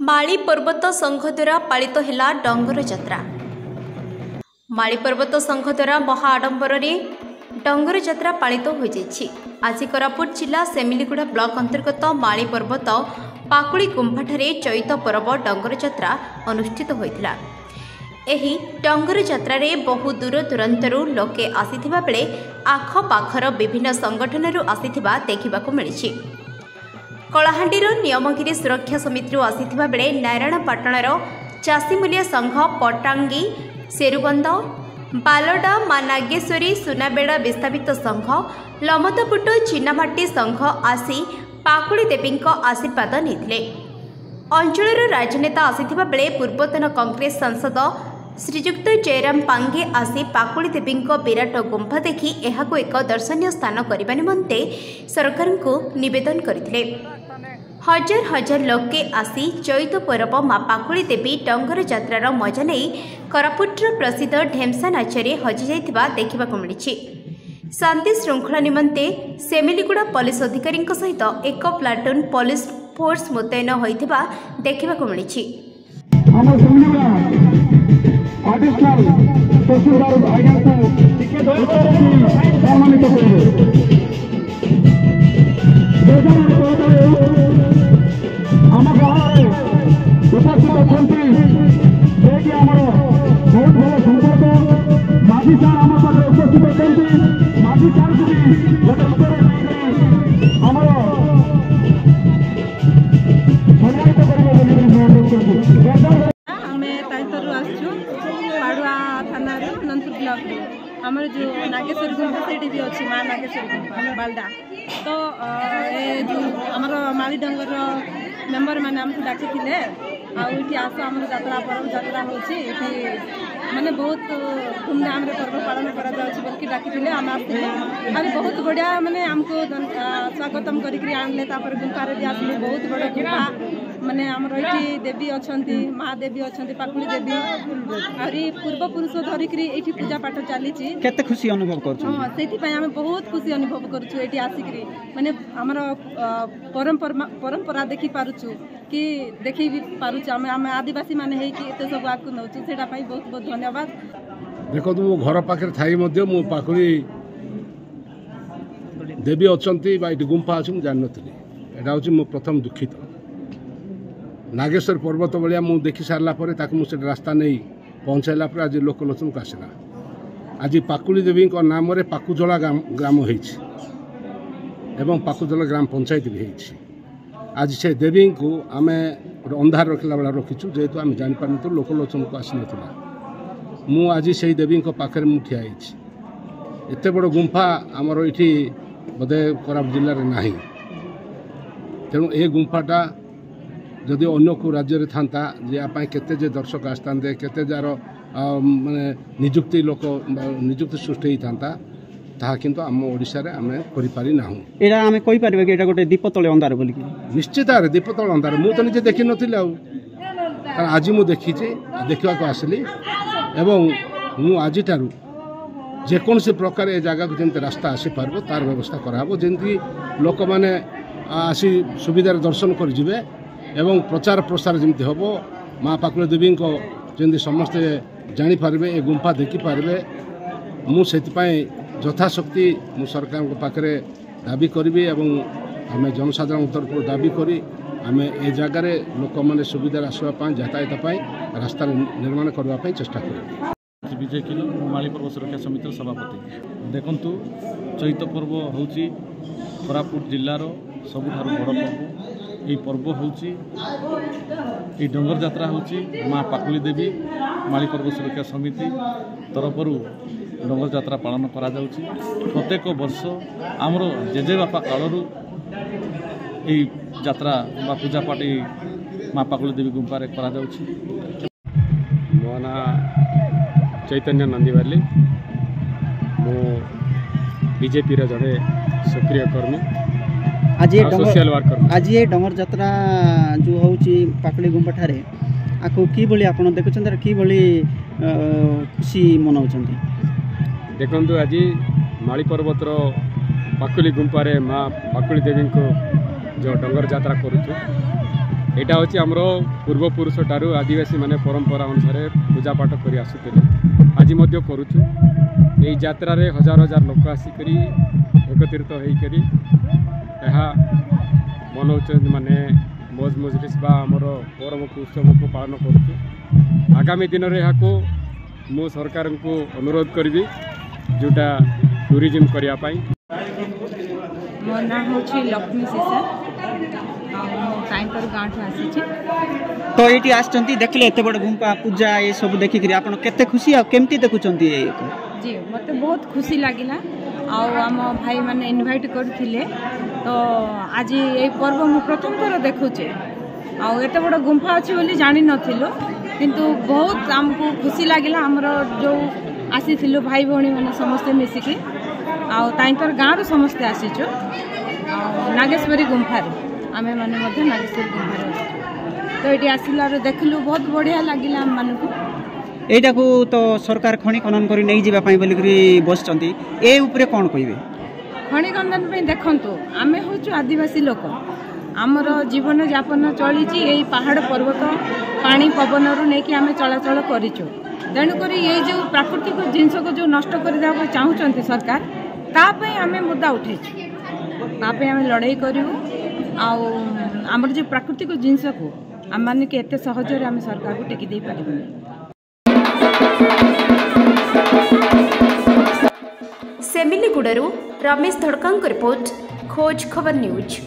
माली पर्वत संघ द्वारा पालित है डंगर जात्रा। माली पर्वत संघ द्वारा महाआडंबर डंगर जात्रा पालित हो जाइछि। आज कोरापुट जिला सेमिलीगुड़ा ब्लॉक अंतर्गत माली पर्वत पाकुड़ी गुंफाठारे चैत पर्व डंगर जात्रा अनुष्ठित होइथिला। एही डंगर जात्रा बहु दूर दूरांतरू लोके आसीथिबा बेले आखपाखर विभिन्न संगठनरू आसीथिबा देखिबाकू मिलिछि। कलाहांडीर नियमगिरी सुरक्षा समिति आसीथिबा बेले नारायणपाटणार चाषीमूल्य संघ पटांगी शेरुबंद बालडा मां नागेश्वरी सुनाबेड़ा विस्थापित संघ लमतपुट चिनामाटी संघ आसी पाकुड़ी देवी आशीर्वाद नहीं। अंचल राजनेता आसीथिबा बेले पूर्वतन कांग्रेस सांसद श्रीजुक्त जयराम पांगे आसी पाकुड़ी देवी विराट गुंफा देखि एहाको एक दर्शनीय स्थान करने निमंते सरकार को निवेदन करथिले। हजार हजार लोके आसी चैत पर्व मां पाकुड़ी देवी डंगर जात्रार मजा नहीं कोरापुटर प्रसिद्ध ढेमसा नाचरे हजि जाइथिबा देखिबाकू मिलिछि। शांति श्रृंखला निमंते सेमिलीगुड़ा पुलिस अधिकारी सहित एक प्लाटून पुलिस फोर्स मुतयन होइथिबा देखिबाकू मिलिछि। आमर जो नागेश्वरी गुंफा से भी अच्छी माँ नागेश्वरी गुंफा बालडा तो ये जो आमर माली डंगर मेम्बर मैंने आमको डाकी थे आठ आस आम जात्रा पर्व जात्रा होची माने बहुत धूमधाम पर्व पालन करा बोल डाकी आम आसते बहुत बढ़िया माने आमको स्वागतम करी आनले गुंफा रे आसले बहुत बड़ा गुंफा माने आमर ये देवी अच्छा माँ देवी अच्छा पाकुड़ी देवी आरी पूर्व पुरुष धरिक ये पूजा पाठ चली खुशी अनुभव कर हाँ से बहुत खुशी अनुभव करुँ आसिक माने आमर परंपरा देखी पारुचु कि देखी भी पारुचु आम आदिवासी माने एते सब आगु नौ से बहुत बहुत धन्यवाद। देखो मो घर पाखे थी मो पाकुड़ी देवी अच्छा गुंफा अच्छी मुझे जानी यहाँ हूँ मो प्रथम दुखित नागेश्वर पर्वत भाया मुझे देखी सारा मुझे रास्ता नहीं पहुँचाला आज लोकलोचन को आसला। आज पाकुड़ी देवी नाम पाकुजला ग्राम एवं पाकुजला ग्राम पंचायत भी होती। आज से देवी को आम अंधार रखला बेला रखीचु जेहेतु आम जापार नु लोकलोचन को आसी नाला मु आज से देवी पाखे ठिया एत बड़ गुंफा आमर ये बोधे कोरापुट जिले में ना तेणु ये गुंफाटा जदि अन्य को राज्य था यापाई केते जे दर्शक आसते केते जार माने निजुक्ति लोक निजुक्ति सृष्टि होता ताहा किंतु आम ओडिशा रे आमे करि पारि नाहु। एटा आमे कहि पारिबे कि एटा गोटे दीप तळे अंधार बोली निश्चित रे दीप तळे अंधार मु तो निजे देखि नथिला कारण आज मु देखि जे देखिवा को आसली एवं मु आज तारु जे कोन से प्रकार ए जागा को जेंते रास्ता आसी पारबो तार व्यवस्था कराबो जेंति लोक माने आसी सुविधार दर्शन कर जिवे एवं प्रचार प्रसार जेंति हबो मां पाकुड़ी देवी को जेंति समस्त जानि पारबे ए गुंफा देखि पारबे मु सेति यथाशक्ति मु सरकार पाखे दाबी करी एवं आम जनसाधारण तरफ दाबी करी आम ए जगार लोक मैंने सुविधा आसवाई यातायात रास्ता निर्माण करने चेष्टा कर। विजय किल माली पर्व सुरक्षा समिति सभापति देखु चैत पर्व हूँ कोरापुट जिलार सबुठार बड़ पर्व ये पर्व हूँ डंगर जात्रा हूँ माँ पाकुड़ी देवी माली पर्व सुरक्षा समिति तरफ डंगर जात्रा पालन करा जाउछि। प्रत्येक वर्ष आमर जेजेबापा कालरू ये जात्रा बा पूजा पाठ माँ पाकुड़ी देवी गुंफा रे करा जाउछि। मो ना चैतन्य नंदीवाली मो बीजेपी रे जड़े सक्रिय कर्मी सोशल वर्कर। आज ये डंगर जात्रा जो होउछि पाकुड़ी गुंफा ठारे आको की बोली आपण देखुछन की बोली खुशी मनाउछन। देखु आज माली पर्वतर पाकुली गुंफारे माँ पाकुड़ी देवी को जो डंगर जात्रा करुचु यहाँ हूँ आमर पूर्वपुरुष ठारू आदिवासी माने परंपरा अनुसार पूजा पाठ कर आसुले आज करुचु यही यात्रा रे हजार हजार लोक आसिक एकत्रित होकर मनाऊँ माने मौज मजलिस बा आमर परम उत्सव को पालन करुचु। आगामी दिन में यहाँ मु सरकार को अनुरोध करी जोटा टूरिज्म करने। मो ना हूँ लक्ष्मी सीसा ताईपर गाँव आसी तो ये आसचंती देखले एते बड़ गुंपा पूजा ये सब देखिक आपन केते खुशी आ केमती देखुचंती जी मते बहुत खुशी लागिला आम भाई माने इनवाइट करथिले तो आज ये पर्व मु प्रथम थर देखुचे आते बड़ गुंफा अच्छी बोली जानी नथिलो किंतु बहुत आमको खुशी लागिला हमर जो आसी थिलो भाई भौणी माने समस्त मिसिकी ताईपर गाँव रू समस्ते आसीचो नागेश्वरी गुंफा आमे माने मध्य नागेश्वरी गुंफा तो ये आसिलार देखलु बहुत बढ़िया लगिला आम मानकु एटा को तो सरकार खणी खनन करी नहीं जीवा पई बोली करी बसचंती ए ऊपर कोन कहिबे खणी खनन पे देखंतु आमे होचु आदिवासी लोक आमर जीवन यापन चलीची यही पहाड़ पर्वत पानी पवन रु नहीं कि आमे चलाचल करिचो तेणुक ये जो प्राकृतिक जिनस को जो नष्ट कर चाहूँगी सरकार तापे आमे मुद्दा उठेचु तापे आमे लड़ाई करू आमर जो प्राकृतिक जिनस को आम मैंने के एते सहजरे आमे सरकार को टेकी दे पारिबे। सेमिलीगुड़ू रमेश धड़का रिपोर्ट खोज खबर न्यूज।